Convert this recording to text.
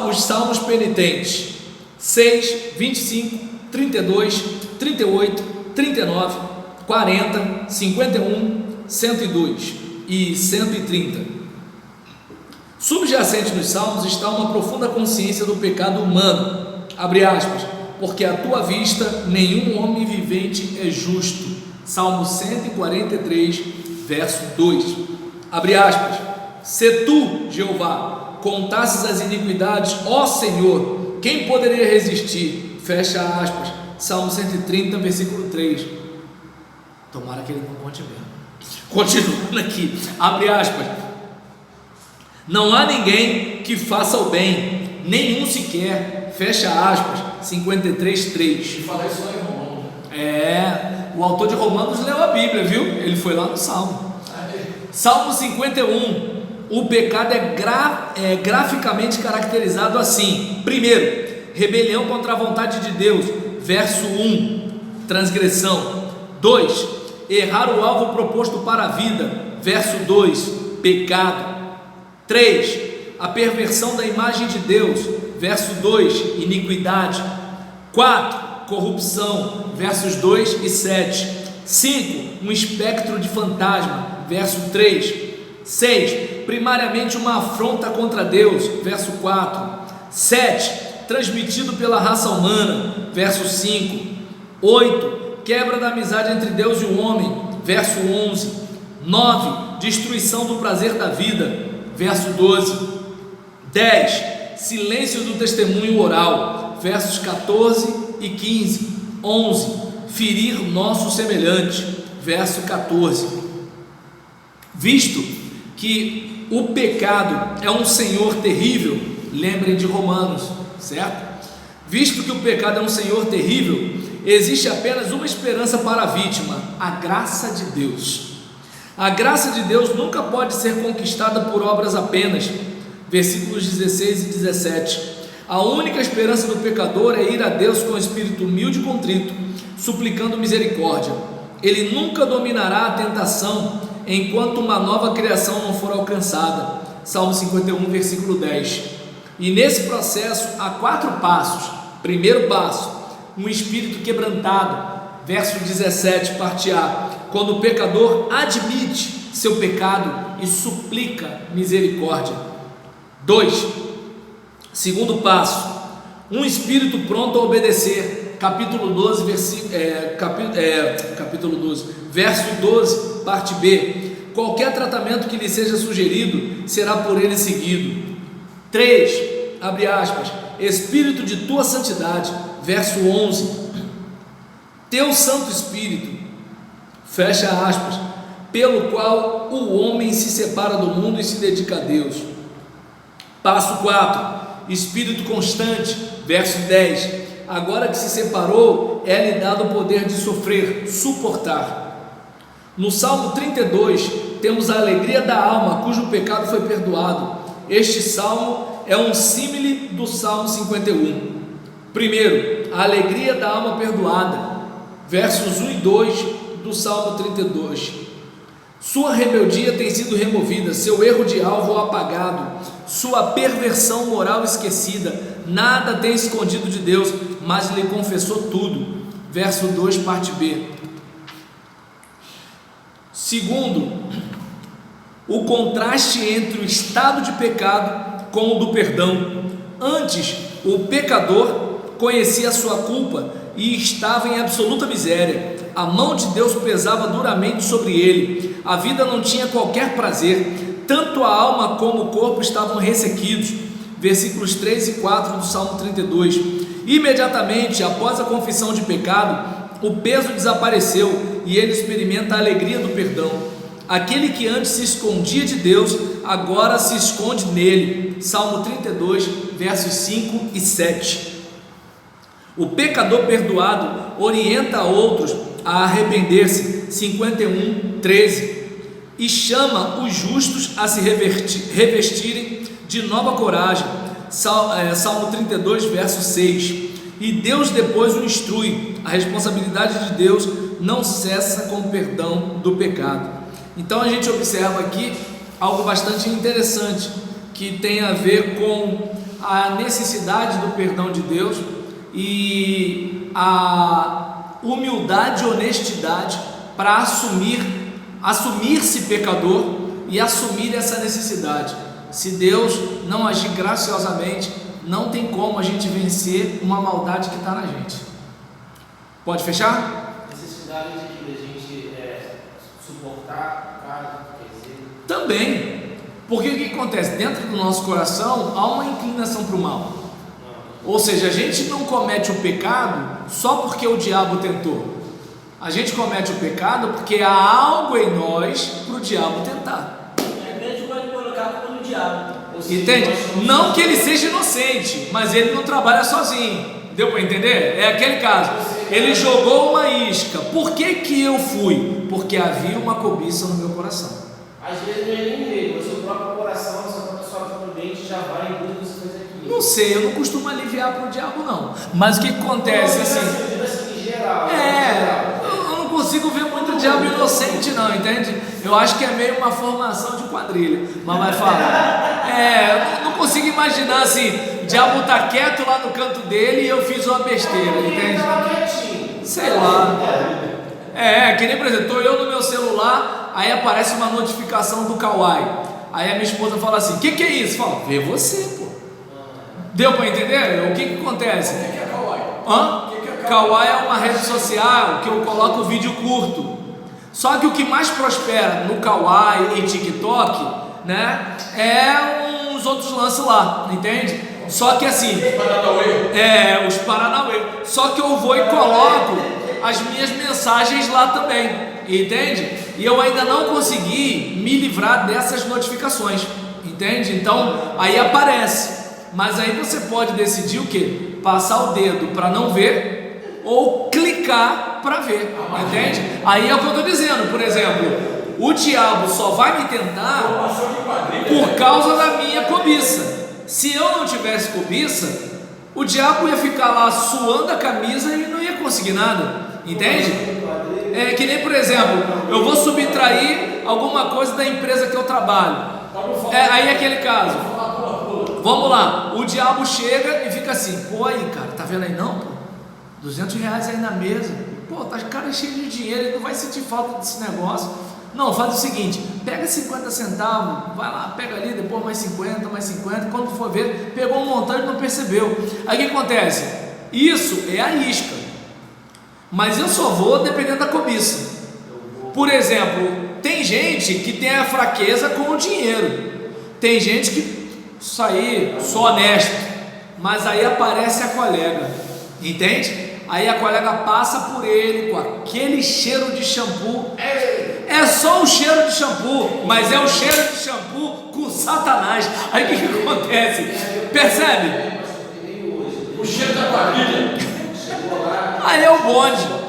Os salmos penitentes 6, 25, 32, 38, 39, 40, 51, 102 e 130. Subjacente nos salmos está uma profunda consciência do pecado humano, abre aspas, porque à tua vista nenhum homem vivente é justo, Salmo 143, verso 2, abre aspas, se tu, Jeová, contasses as iniquidades, ó Senhor, quem poderia resistir? Fecha aspas, Salmo 130, versículo 3. Tomara que ele não conte mesmo. Continuando aqui, abre aspas, não há ninguém que faça o bem, nenhum sequer, fecha aspas, 53, 3. E fala isso lá em Romanos. O autor de Romanos leu a Bíblia, viu? Ele foi lá no Salmo. Salmo 51, o pecado é graficamente caracterizado assim: primeiro, rebelião contra a vontade de Deus, verso 1, transgressão. 2, errar o alvo proposto para a vida, verso 2, pecado. 3, a perversão da imagem de Deus, verso 2, iniquidade. 4, corrupção, versos 2 e 7. 5, um espectro de fantasma, verso 3. 6, primariamente uma afronta contra Deus, verso 4. 7, transmitido pela raça humana, verso 5. 8, quebra da amizade entre Deus e o homem, verso 11. 9, destruição do prazer da vida, verso 12. 10, silêncio do testemunho oral, versos 14 e 15. 11, ferir nosso semelhante, verso 14. Visto que o pecado é um senhor terrível, lembrem de Romanos, certo? Visto que o pecado é um senhor terrível, existe apenas uma esperança para a vítima: a graça de Deus. A graça de Deus nunca pode ser conquistada por obras apenas. Versículos 16 e 17. A única esperança do pecador é ir a Deus com espírito humilde e contrito, suplicando misericórdia. Ele nunca dominará a tentação enquanto uma nova criação não for alcançada. Salmo 51, versículo 10. E nesse processo há 4 passos. Primeiro passo, um espírito quebrantado, verso 17, parte A, quando o pecador admite seu pecado e suplica misericórdia. 2, segundo passo, um espírito pronto a obedecer, capítulo 12, verso 12, parte B, qualquer tratamento que lhe seja sugerido será por ele seguido. 3, abre aspas, espírito de tua santidade, verso 11, teu Santo Espírito, fecha aspas, pelo qual o homem se separa do mundo e se dedica a Deus. Passo 4, espírito constante, verso 10, agora que se separou, é-lhe dado o poder de sofrer, suportar. No Salmo 32, temos a alegria da alma, cujo pecado foi perdoado. Este salmo é um símile do Salmo 51. Primeiro, a alegria da alma perdoada, versos 1 e 2 do Salmo 32. Sua rebeldia tem sido removida, seu erro de alvo apagado, sua perversão moral esquecida, nada tem escondido de Deus, mas lhe confessou tudo. Verso 2, parte B. Segundo, o contraste entre o estado de pecado com o do perdão. Antes, o pecador conhecia a sua culpa e estava em absoluta miséria. A mão de Deus pesava duramente sobre ele, a vida não tinha qualquer prazer, tanto a alma como o corpo estavam ressequidos. Versículos 3 e 4 do Salmo 32. Imediatamente após a confissão de pecado, o peso desapareceu e ele experimenta a alegria do perdão. Aquele que antes se escondia de Deus, agora se esconde nele. Salmo 32, versos 5 e 7. O pecador perdoado orienta outros a arrepender-se, 51, 13, e chama os justos a se revestirem de nova coragem, Salmo 32, verso 6, e Deus depois o instrui. A responsabilidade de Deus não cessa com o perdão do pecado. Então a gente observa aqui algo bastante interessante, que tem a ver com a necessidade do perdão de Deus e a humildade e honestidade para assumir-se pecador e assumir essa necessidade. Se Deus não agir graciosamente, não tem como a gente vencer uma maldade que está na gente. Pode fechar? Necessidade de gente suportar o cara, quer dizer. Também, porque o que acontece? Dentro do nosso coração há uma inclinação para o mal. Ou seja, a gente não comete o pecado só porque o diabo tentou. A gente comete o pecado porque há algo em nós para o diabo tentar. A gente pode colocar a culpa no diabo. Entende? Não que ele seja inocente, mas ele não trabalha sozinho. Deu para entender? É aquele caso. Ele jogou uma isca. Por que eu fui? Porque havia uma cobiça no meu coração. Às vezes não é nem ele, o seu próprio coração, sua própria mente já vai em tudo que você fez aqui. Não sei, eu não costumo aliviar para o diabo não. Mas o que acontece assim? Em geral. Eu não consigo ver muito diabo inocente não, entende? Eu acho que é meio uma formação de quadrilha. Mas vai falar. Eu não consigo imaginar assim, o diabo tá quieto lá no canto dele e eu fiz uma besteira, entende? Sei lá. Que nem, por exemplo, estou eu no meu celular, aí aparece uma notificação do Kawaii. Aí a minha esposa fala assim: o que é isso? Fala, vê você, pô. Deu para entender? O que acontece? O que é Kawaii? Kawaii é uma rede social que eu coloco vídeo curto. Só que o que mais prospera no Kawaii e TikTok, né, é uns outros lances lá, entende? Só que assim, os Paranauê. Só que eu vou e coloco as minhas mensagens lá também, entende? E eu ainda não consegui me livrar dessas notificações, entende? Então aí aparece, mas aí você pode decidir o que? Passar o dedo para não ver ou clicar para ver, entende? Aí é o que eu estou dizendo. Por exemplo, o diabo só vai me tentar por causa da minha cobiça. Se eu não tivesse cobiça, o diabo ia ficar lá suando a camisa e não ia conseguir nada, entende? É que nem, por exemplo, eu vou subtrair alguma coisa da empresa que eu trabalho. Aí é aquele caso. Vamos lá, o diabo chega e fica assim: pô, aí cara, tá vendo aí não? Pô, R$200 aí na mesa. Pô, tá cara cheio de dinheiro, ele não vai sentir falta desse negócio. Não, faz o seguinte: pega 50 centavos, vai lá, pega ali, depois mais 50, quando for ver, pegou um montão e não percebeu. Aí o que acontece? Isso é a isca, mas eu só vou dependendo da cobiça. Por exemplo, tem gente que tem a fraqueza com o dinheiro, tem gente que sou honesto, mas aí aparece a colega, entende? Aí a colega passa por ele com aquele cheiro de shampoo. É só um cheiro de shampoo, mas é um cheiro de shampoo com Satanás. Aí o que acontece? Percebe? O cheiro da quadrilha. Aí é o bonde.